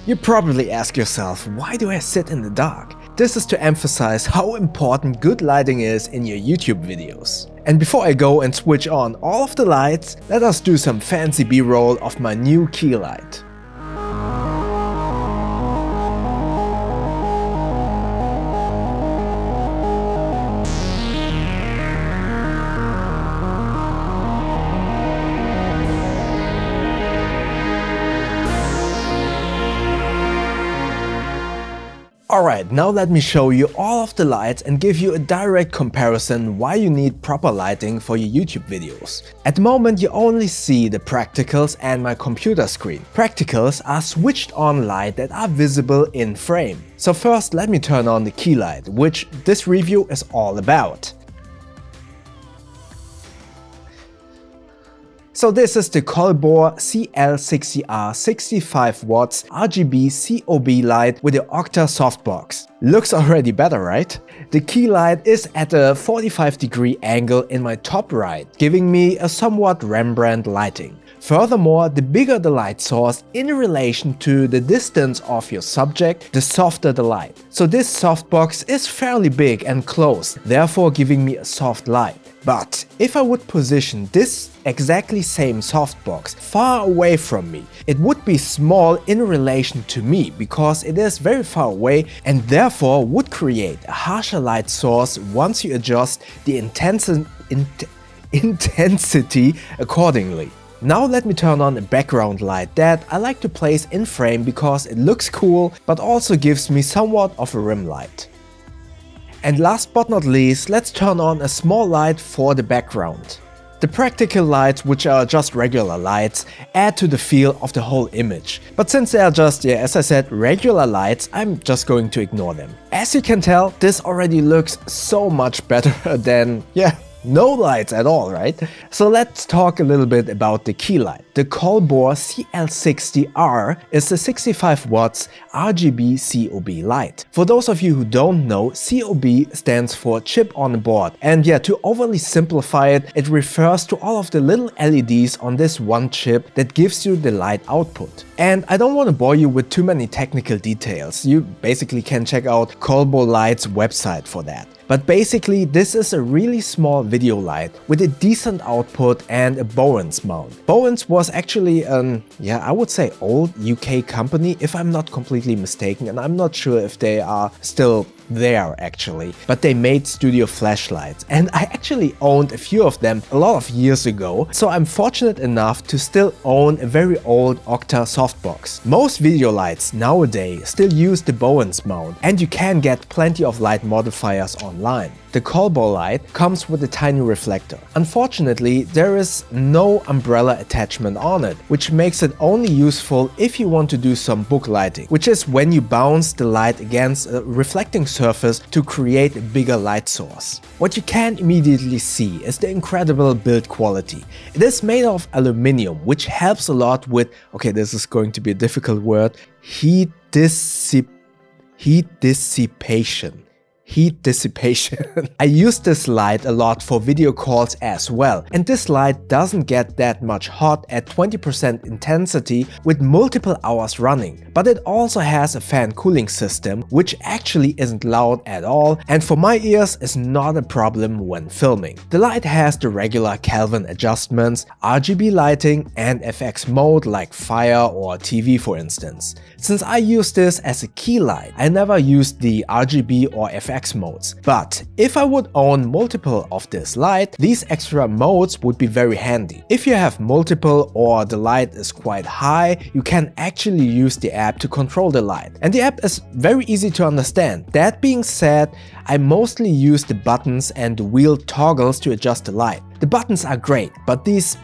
You probably ask yourself, why do I sit in the dark? This is to emphasize how important good lighting is in your YouTube videos. And before I go and switch on all of the lights, let us do some fancy B-roll of my new key light. Alright, now let me show you all of the lights and give you a direct comparison why you need proper lighting for your YouTube videos. At the moment you only see the practicals and my computer screen. Practicals are switched on light that are visible in frame. So first let me turn on the key light, which this review is all about. So this is the Colbor CL60R 65 watts RGB COB light with the Octa softbox. Looks already better, right? The key light is at a 45-degree angle in my top right, giving me a somewhat Rembrandt lighting. Furthermore, the bigger the light source in relation to the distance of your subject, the softer the light. So this softbox is fairly big and close, therefore giving me a soft light. But if I would position this exactly same softbox far away from me, it would be small in relation to me because it is very far away and therefore would create a harsher light source once you adjust the intensity accordingly. Now let me turn on a background light that I like to place in frame because it looks cool but also gives me somewhat of a rim light. And last but not least, let's turn on a small light for the background. The practical lights, which are just regular lights, add to the feel of the whole image. But since they are just, as I said, regular lights, I'm just going to ignore them. As you can tell, this already looks so much better than, no lights at all, right? So let's talk a little bit about the key light. The Colbor CL60R is a 65 watts RGB COB light. For those of you who don't know, COB stands for chip on board. And to overly simplify it, it refers to all of the little LEDs on this one chip that gives you the light output. And I don't want to bore you with too many technical details. You basically can check out Colbor Light's website for that. But basically this is a really small video light with a decent output and a Bowens mount. Bowens was actually I would say old UK company if I'm not completely mistaken, and I'm not sure if they are still there actually, but they made studio flashlights and I actually owned a few of them a lot of years ago, so I'm fortunate enough to still own a very old Octa softbox. Most video lights nowadays still use the Bowens mount and you can get plenty of light modifiers online. The Colbor light comes with a tiny reflector. Unfortunately, there is no umbrella attachment on it, which makes it only useful if you want to do some book lighting, which is when you bounce the light against a reflecting surface to create a bigger light source. What you can immediately see is the incredible build quality. It is made of aluminium, which helps a lot with, this is going to be a difficult word, heat dissipation. I use this light a lot for video calls as well, and this light doesn't get that much hot at 20% intensity with multiple hours running, but it also has a fan cooling system which actually isn't loud at all and for my ears is not a problem when filming. The light has the regular Kelvin adjustments, RGB lighting and FX mode like fire or TV for instance. Since I use this as a key light, I never used the RGB or FX modes. But if I would own multiple of this light, these extra modes would be very handy. If you have multiple or the light is quite high, you can actually use the app to control the light. And the app is very easy to understand. That being said, I mostly use the buttons and the wheel toggles to adjust the light. The buttons are great, but these,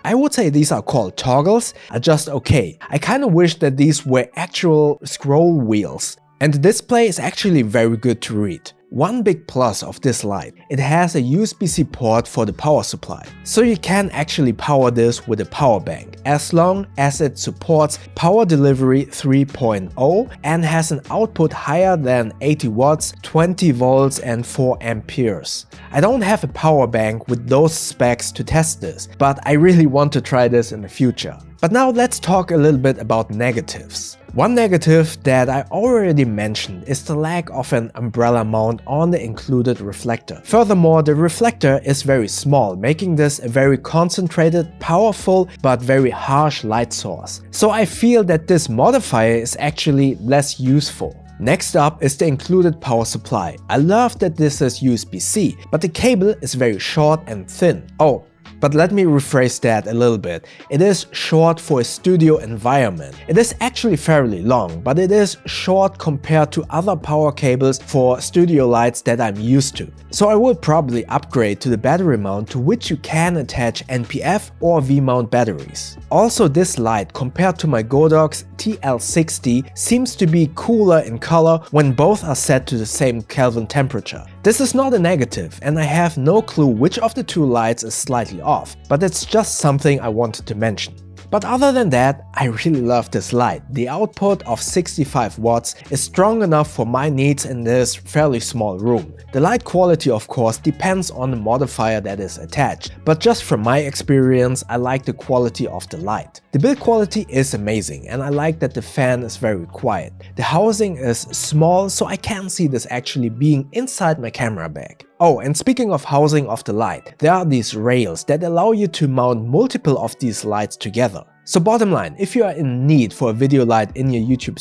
I would say these are called toggles, are just okay. I kinda wish that these were actual scroll wheels. And the display is actually very good to read. One big plus of this light, it has a USB-C port for the power supply. So you can actually power this with a power bank, as long as it supports power delivery 3.0 and has an output higher than 80 watts, 20 volts and 4 amperes. I don't have a power bank with those specs to test this, but I really want to try this in the future. But now let's talk a little bit about negatives. One negative that I already mentioned is the lack of an umbrella mount on the included reflector. Furthermore, the reflector is very small, making this a very concentrated, powerful, but very harsh light source. So I feel that this modifier is actually less useful. Next up is the included power supply. I love that this is USB-C, but the cable is very short and thin. Oh, but let me rephrase that a little bit. It is short for a studio environment. It is actually fairly long, but it is short compared to other power cables for studio lights that I'm used to. So I will probably upgrade to the battery mount, to which you can attach NPF or V-mount batteries. Also, this light compared to my Godox TL60 seems to be cooler in color when both are set to the same Kelvin temperature. This is not a negative, and I have no clue which of the two lights is slightly off, but it's just something I wanted to mention. But other than that, I really love this light. The output of 65 watts is strong enough for my needs in this fairly small room. The light quality of course depends on the modifier that is attached, but just from my experience I like the quality of the light. The build quality is amazing, and I like that the fan is very quiet. The housing is small, so I can see this actually being inside my camera bag. Oh, and speaking of housing of the light, there are these rails that allow you to mount multiple of these lights together. So bottom line, if you are in need for a video light in your YouTube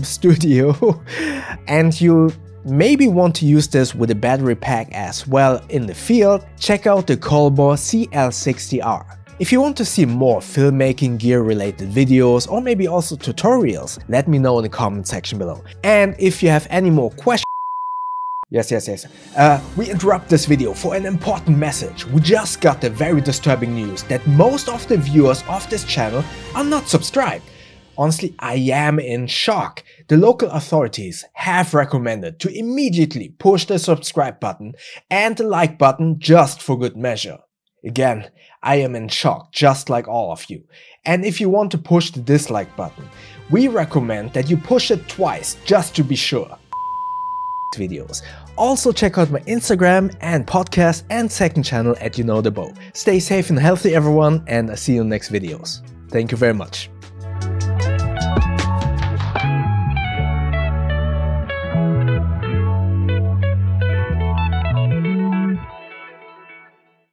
studio and you maybe want to use this with a battery pack as well in the field, check out the Colbor CL60R. If you want to see more filmmaking gear related videos or maybe also tutorials, let me know in the comment section below. And if you have any more questions, we interrupt this video for an important message. We just got the very disturbing news that most of the viewers of this channel are not subscribed. Honestly, I am in shock. The local authorities have recommended to immediately push the subscribe button and the like button just for good measure. Again, I am in shock just like all of you. And if you want to push the dislike button, we recommend that you push it twice just to be sure. Videos. Also check out my Instagram and podcast and second channel at You Know The Bow. Stay safe and healthy everyone, and I see you in the next videos. Thank you very much.